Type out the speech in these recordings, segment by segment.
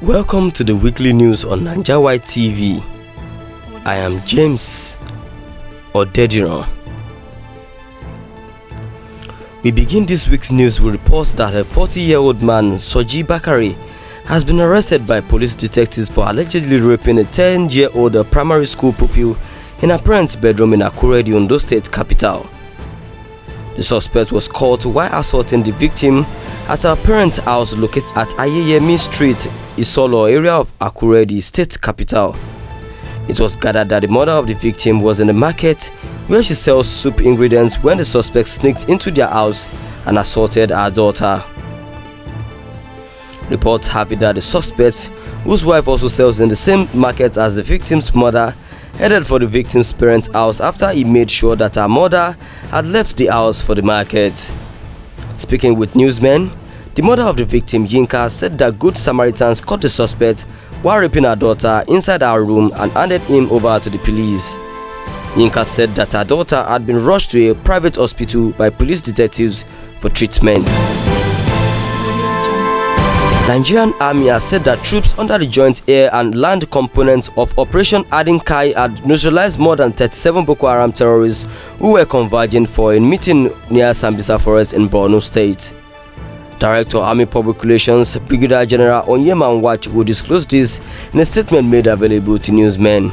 Welcome to the weekly news on NaijaWideTV. I am James Odediran. We begin this week's news with reports that a 40-year-old man, Soji Bakari, has been arrested by police detectives for allegedly raping a 10-year-old primary school pupil in a parent's bedroom in Akure, the Ondo State capital. The suspect was caught while assaulting the victim at her parents' house located at Ayeyemi Street, Isolo area of Akure, the state capital. It was gathered that the mother of the victim was in the market where she sells soup ingredients when the suspect sneaked into their house and assaulted her daughter. Reports have it that the suspect, whose wife also sells in the same market as the victim's mother, headed for the victim's parents' house after he made sure that her mother had left the house for the market. Speaking with newsmen, the mother of the victim, Yinka, said that good Samaritans caught the suspect while raping her daughter inside her room and handed him over to the police. Yinka said that her daughter had been rushed to a private hospital by police detectives for treatment. Nigerian Army has said that troops under the Joint Air and Land Component of Operation Adinkai had neutralized more than 37 Boko Haram terrorists who were converging for a meeting near Sambisa Forest in Borno State. Director Army Public Relations Brigadier General Onyema Nwach will disclose this in a statement made available to newsmen.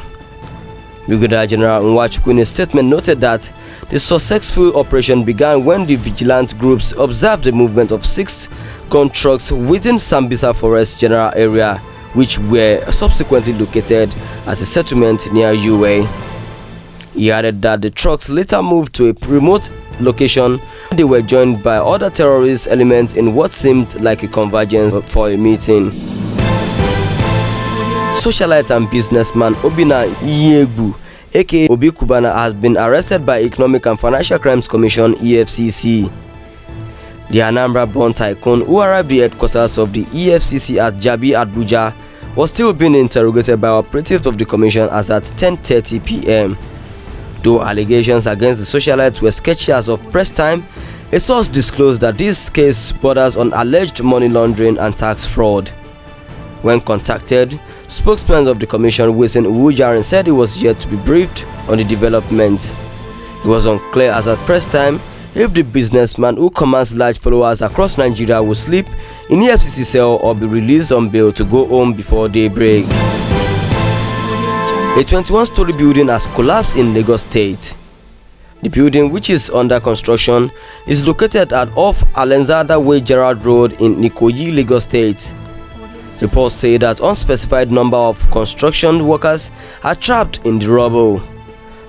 Brigadier General Nwach in a statement noted that the successful operation began when the vigilant groups observed the movement of 6 gun trucks within Sambisa Forest general area, which were subsequently located at a settlement near Uwe. He added that the trucks later moved to a remote location. They were joined by other terrorist elements in what seemed like a convergence for a meeting. Socialite and businessman Obi aka Obi Cubana, has been arrested by Economic and Financial Crimes Commission (EFCC). The Anambra-born tycoon, who arrived at the headquarters of the EFCC at Jabi, Abuja, was still being interrogated by operatives of the commission as at 10:30 p.m. Though allegations against the socialite were sketchy as of press time, a source disclosed that this case borders on alleged money laundering and tax fraud. When contacted, spokesman of the commission, Wilson Uwujarin, said he was yet to be briefed on the development. It was unclear as at press time if the businessman, who commands large followers across Nigeria, will sleep in EFCC cell or be released on bail to go home before daybreak. A 21-story building has collapsed in Lagos State. The building, which is under construction, is located at off Alenzada Way Gerard Road in Ikoyi, Lagos State. Reports say that unspecified number of construction workers are trapped in the rubble.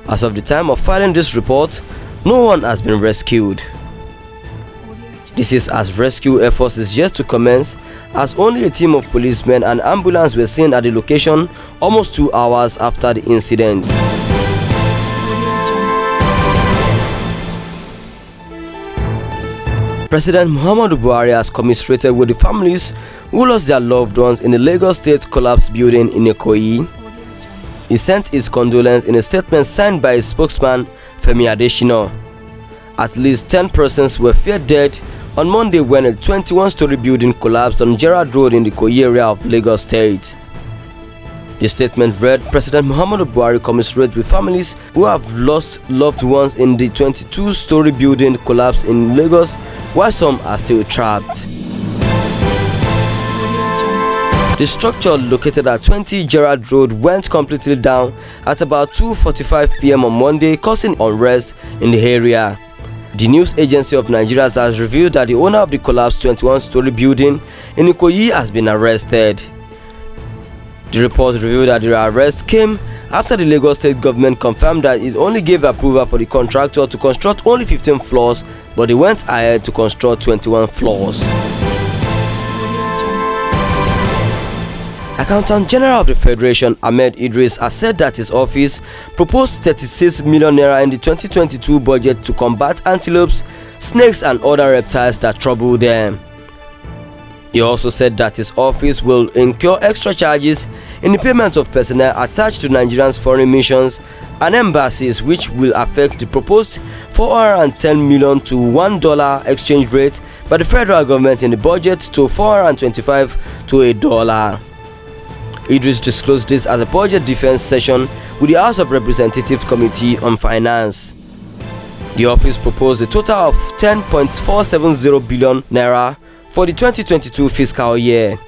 As of the time of filing this report, no one has been rescued. This is as rescue efforts is yet to commence, as only a team of policemen and ambulance were seen at the location almost 2 hours after the incident. President Muhammadu Buhari has commiserated with the families who lost their loved ones in the Lagos State collapsed building in Ikoyi. He sent his condolences in a statement signed by his spokesman, Femi Adesina. At least 10 persons were feared dead on Monday when a 21-story building collapsed on Gerard Road in the Ikoyi area of Lagos State. The statement read, President Muhammadu Buhari commiserates with families who have lost loved ones in the 22-story building collapse in Lagos, while some are still trapped. The structure, located at 20 Gerard Road, went completely down at about 2:45 p.m. on Monday, causing unrest in the area. The news agency of Nigeria has revealed that the owner of the collapsed 21-story building in Ikoyi has been arrested. The report revealed that the arrest came after the Lagos State government confirmed that it only gave approval for the contractor to construct only 15 floors, but they went ahead to construct 21 floors. Accountant General of the Federation, Ahmed Idris, has said that his office proposed 36 million naira in the 2022 budget to combat antelopes, snakes and other reptiles that trouble them. He also said that his office will incur extra charges in the payment of personnel attached to Nigerians' foreign missions and embassies, which will affect the proposed 410 million to $1 exchange rate by the federal government in the budget to 425 to $1. Idris disclosed this at the budget defense session with the House of Representatives Committee on Finance. The office proposed a total of 10.470 billion naira for the 2022 fiscal year.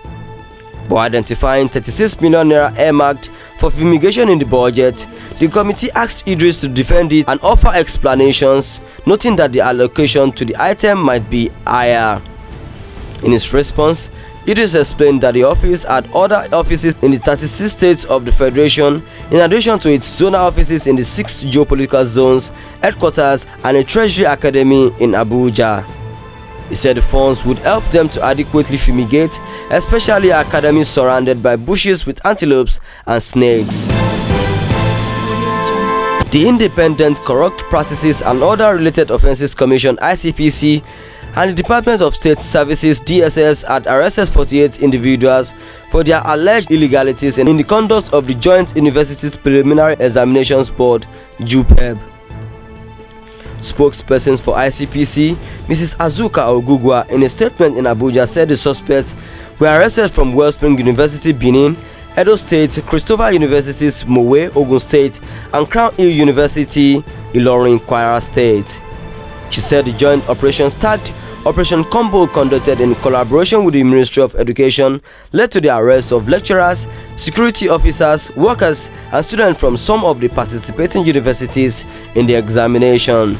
But identifying 36 million naira earmarked for fumigation in the budget, the committee asked Idris to defend it and offer explanations, noting that the allocation to the item might be higher. In his response, Idris explained that the office had other offices in the 36 states of the Federation, in addition to its zonal offices in the 6 geopolitical zones, headquarters, and a Treasury Academy in Abuja. He said the funds would help them to adequately fumigate, especially academies surrounded by bushes with antelopes and snakes. The Independent Corrupt Practices and Other Related Offences Commission (ICPC) and the Department of State Services (DSS) had arrested 48 individuals for their alleged illegalities in the conduct of the Joint Universities Preliminary Examinations Board (JUPEB). Spokespersons for ICPC, Mrs. Azuka Ogugwa, in a statement in Abuja said the suspects were arrested from Wellspring University, Benin, Edo State, Christopher University's Mowe, Ogun State, and Crown Hill University, Ilorin, Kwara State. She said the joint operations tagged Operation Combo, conducted in collaboration with the Ministry of Education, led to the arrest of lecturers, security officers, workers, and students from some of the participating universities in the examination.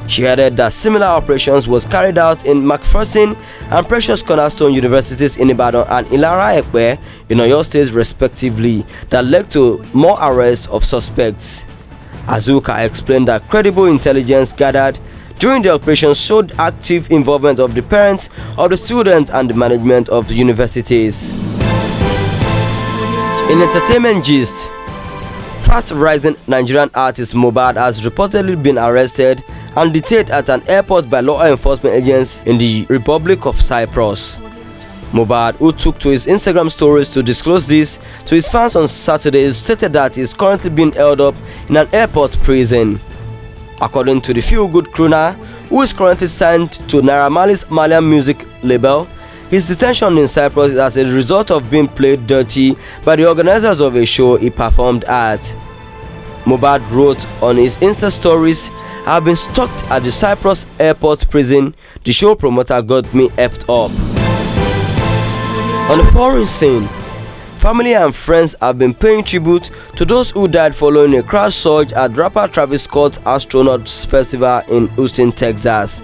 She added that similar operations was carried out in McPherson and Precious Cornerstone Universities in Ibadan and Ilara Ekpe in Oyo State respectively, that led to more arrests of suspects. Azuka explained that credible intelligence gathered during the operation showed active involvement of the parents of the students and the management of the universities. In entertainment gist, fast-rising Nigerian artist Mohbad has reportedly been arrested and detained at an airport by law enforcement agents in the Republic of Cyprus. Mohbad, who took to his Instagram stories to disclose this to his fans on Saturday, stated that he is currently being held up in an airport prison. According to the feel-good crooner, who is currently signed to Naira Marley's Malian music label, his detention in Cyprus is as a result of being played dirty by the organizers of a show he performed at. Mohbad wrote on his Insta stories, "I have been stuck at the Cyprus airport prison. The show promoter got me effed up." On the foreign scene, family and friends have been paying tribute to those who died following a crash surge at rapper Travis Scott's Astronauts Festival in Houston, Texas.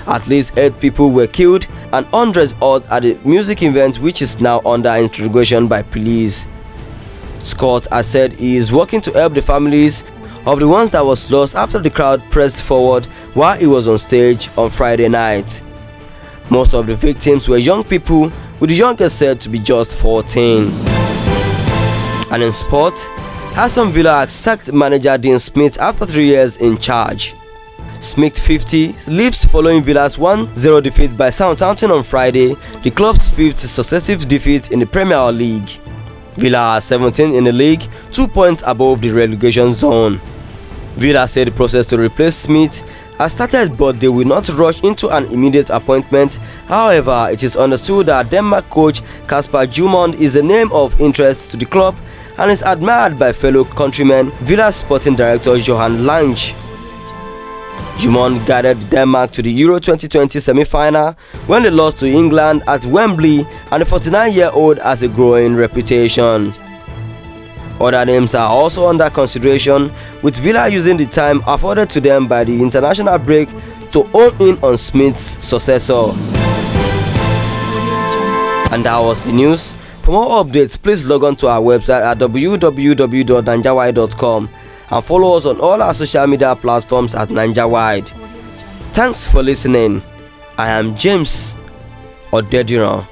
At least 8 people were killed and hundreds hurt at the music event, which is now under interrogation by police. Scott has said he is working to help the families of the ones that was lost after the crowd pressed forward while he was on stage on Friday night. Most of the victims were young people, with the youngest said to be just 14. And in sport, Aston Villa has sacked manager Dean Smith after 3 years in charge. Smith, 50, leaves following Villa's 1-0 defeat by Southampton on Friday, the club's 5th successive defeat in the Premier League. Villa are 17th in the league, 2 points above the relegation zone. Villa said the process to replace Smith has started, but they will not rush into an immediate appointment. However, it is understood that Denmark coach Kasper Jumond is a name of interest to the club and is admired by fellow countrymen Villa's sporting director Johan Lange. Jumond guided Denmark to the Euro 2020 semi-final when they lost to England at Wembley, and the 49-year-old has a growing reputation. Other names are also under consideration, with Villa using the time afforded to them by the international break to hone in on Smith's successor. And that was the news. For more updates, please log on to our website at www.NaijaWide.com and follow us on all our social media platforms at NaijaWide. Thanks for listening. I am James Odediran.